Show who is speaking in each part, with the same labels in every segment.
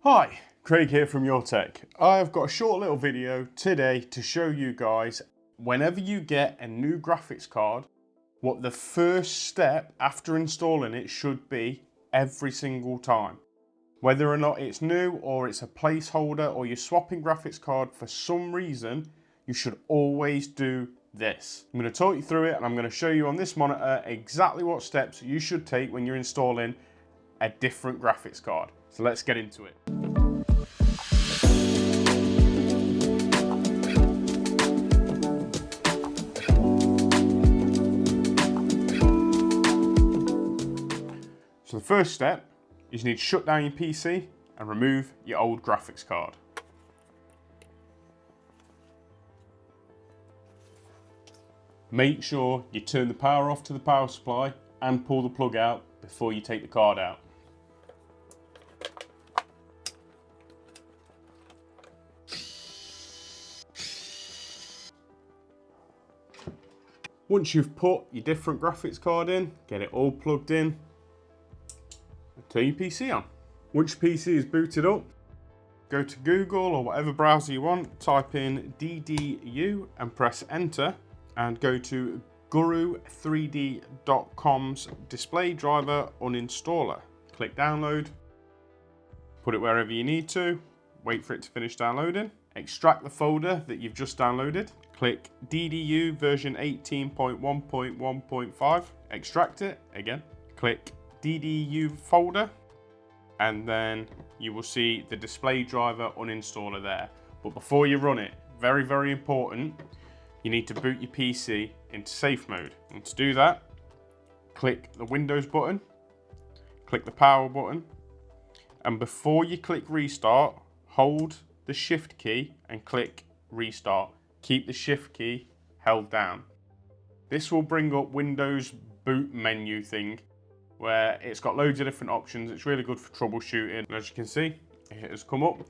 Speaker 1: Hi, Craig here from Your Tech. I've got a short little video today to show you guys whenever you get a new graphics card, what the first step after installing it should be every single time. Whether or not it's new or it's a placeholder or you're swapping graphics card for some reason, you should always do this. I'm going to talk you through it and I'm going to show you on this monitor exactly what steps you should take when you're installing a different graphics card. So let's get into it. So the first step is you need to shut down your PC and remove your old graphics card. Make sure you turn the power off to the power supply and pull the plug out before you take the card out. Once you've put your different graphics card in, get it all plugged in, turn your PC on. Once your PC is booted up, go to Google or whatever browser you want, type in DDU and press enter, and go to guru3d.com's display driver uninstaller. Click download, put it wherever you need to, wait for it to finish downloading. Extract the folder that you've just downloaded. Click DDU version 18.1.1.5, extract it again. Click DDU folder, and then you will see the display driver uninstaller there. But before you run it, very, very important, you need to boot your PC into safe mode. And to do that, click the Windows button, click the power button, and before you click restart, hold the shift key and click restart. Keep the shift key held down. This will bring up Windows boot menu thing where it's got loads of different options. It's really good for troubleshooting. As you can see, it has come up,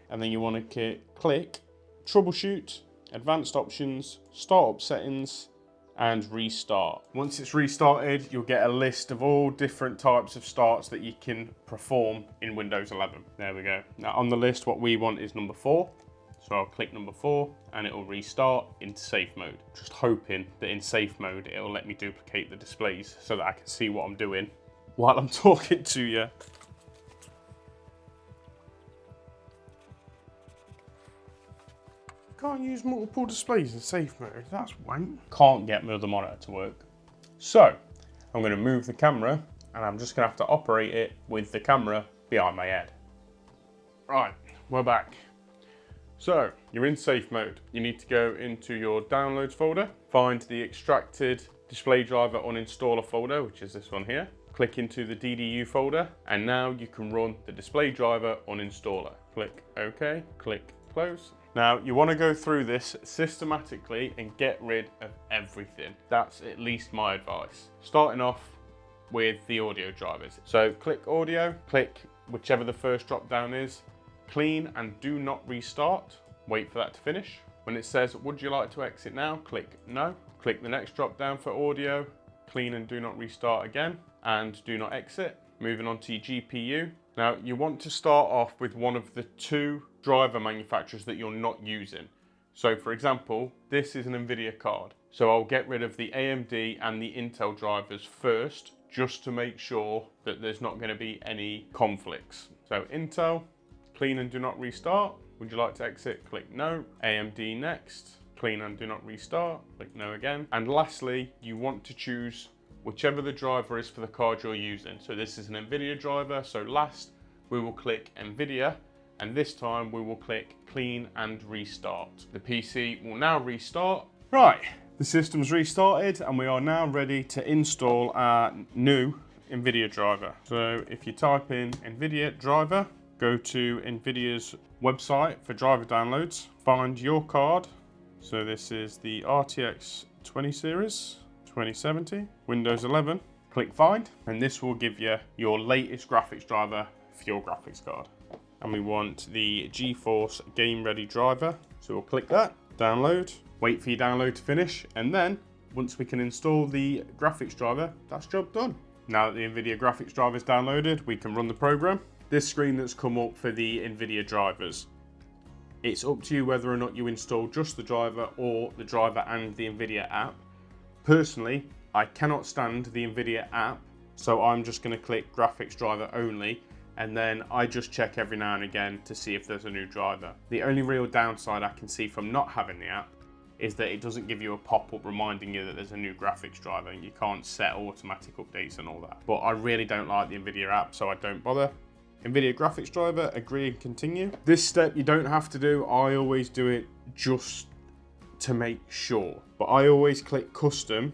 Speaker 1: and then you want to click troubleshoot, advanced options, startup settings, and restart. Once it's restarted, you'll get a list of all different types of starts that you can perform in Windows 11. There we go. Now on the list, what we want is number 4. So I'll click number 4 and it will restart into safe mode. Just hoping that in safe mode, it'll let me duplicate the displays so that I can see what I'm doing while I'm talking to you. Can't use multiple displays in safe mode, that's wank. Can't get my other monitor to work. So I'm going to move the camera and I'm just going to have to operate it with the camera behind my head. Right, we're back. So you're in safe mode. You need to go into your downloads folder, find the extracted display driver uninstaller folder, which is this one here. Click into the DDU folder, and now you can run the display driver uninstaller. Click OK, click close. Now you want to go through this systematically and get rid of everything. That's at least my advice. Starting off with the audio drivers. So click audio, click whichever the first drop down is, clean and do not restart. Wait for that to finish. When it says, would you like to exit now? Click no. Click the next drop down for audio, clean and do not restart again, and do not exit. Moving on to your GPU. Now you want to start off with one of the 2 driver manufacturers that you're not using. So for example, this is an NVIDIA card. So I'll get rid of the AMD and the Intel drivers first, just to make sure that there's not going to be any conflicts. So Intel, clean and do not restart. Would you like to exit? Click no. AMD next. Clean and do not restart. Click no again. And lastly, you want to choose whichever the driver is for the card you're using. So this is an NVIDIA driver. So last, we will click NVIDIA. And this time we will click clean and restart. The PC will now restart. Right, the system's restarted and we are now ready to install our new NVIDIA driver. So if you type in NVIDIA driver, go to NVIDIA's website for driver downloads, find your card. So this is the RTX 20 series, 2070, Windows 11. Click find, and this will give you your latest graphics driver for your graphics card. And we want the GeForce Game Ready driver. So we'll click that, download, wait for your download to finish, and then once we can install the graphics driver, that's job done. Now that the NVIDIA graphics driver is downloaded, we can run the program. this screen that's come up for the NVIDIA drivers. It's up to you whether or not you install just the driver or the driver and the NVIDIA app. Personally, I cannot stand the NVIDIA app, so I'm just going to click graphics driver only, and then I just check every now and again to see if there's a new driver. The only real downside I can see from not having the app is that it doesn't give you a pop-up reminding you that there's a new graphics driver. You can't set automatic updates and all that. But I really don't like the NVIDIA app, so I don't bother. NVIDIA graphics driver, agree and continue. This step you don't have to do. I always do it just to make sure. But I always click custom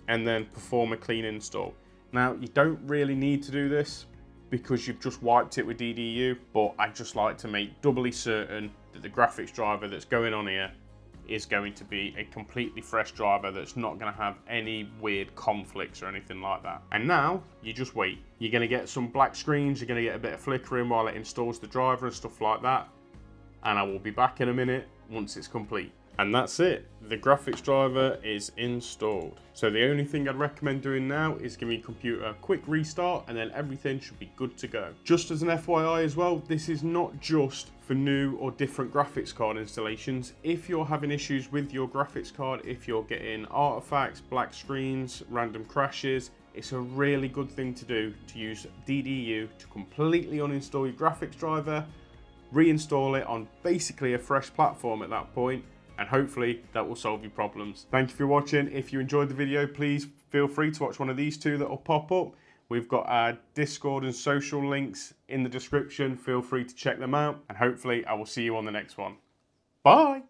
Speaker 1: and then perform a clean install. Now, you don't really need to do this because you've just wiped it with DDU, but I just like to make doubly certain that the graphics driver that's going on here is going to be a completely fresh driver that's not going to have any weird conflicts or anything like that. And now you just wait. You're going to get some black screens, you're going to get a bit of flickering while it installs the driver and stuff like that. And I will be back in a minute once it's complete. And that's it. The graphics driver is installed. So the only thing I'd recommend doing now is giving your computer a quick restart and then everything should be good to go. Just as an FYI as well, this is not just for new or different graphics card installations. If you're having issues with your graphics card, if you're getting artifacts, black screens, random crashes, it's a really good thing to do to use DDU to completely uninstall your graphics driver, reinstall it on basically a fresh platform at that point, and hopefully that will solve your problems. Thank you for watching. If you enjoyed the video, please feel free to watch one of these two that will pop up. We've got our Discord and social links in the description. Feel free to check them out, and hopefully I will see you on the next one. Bye.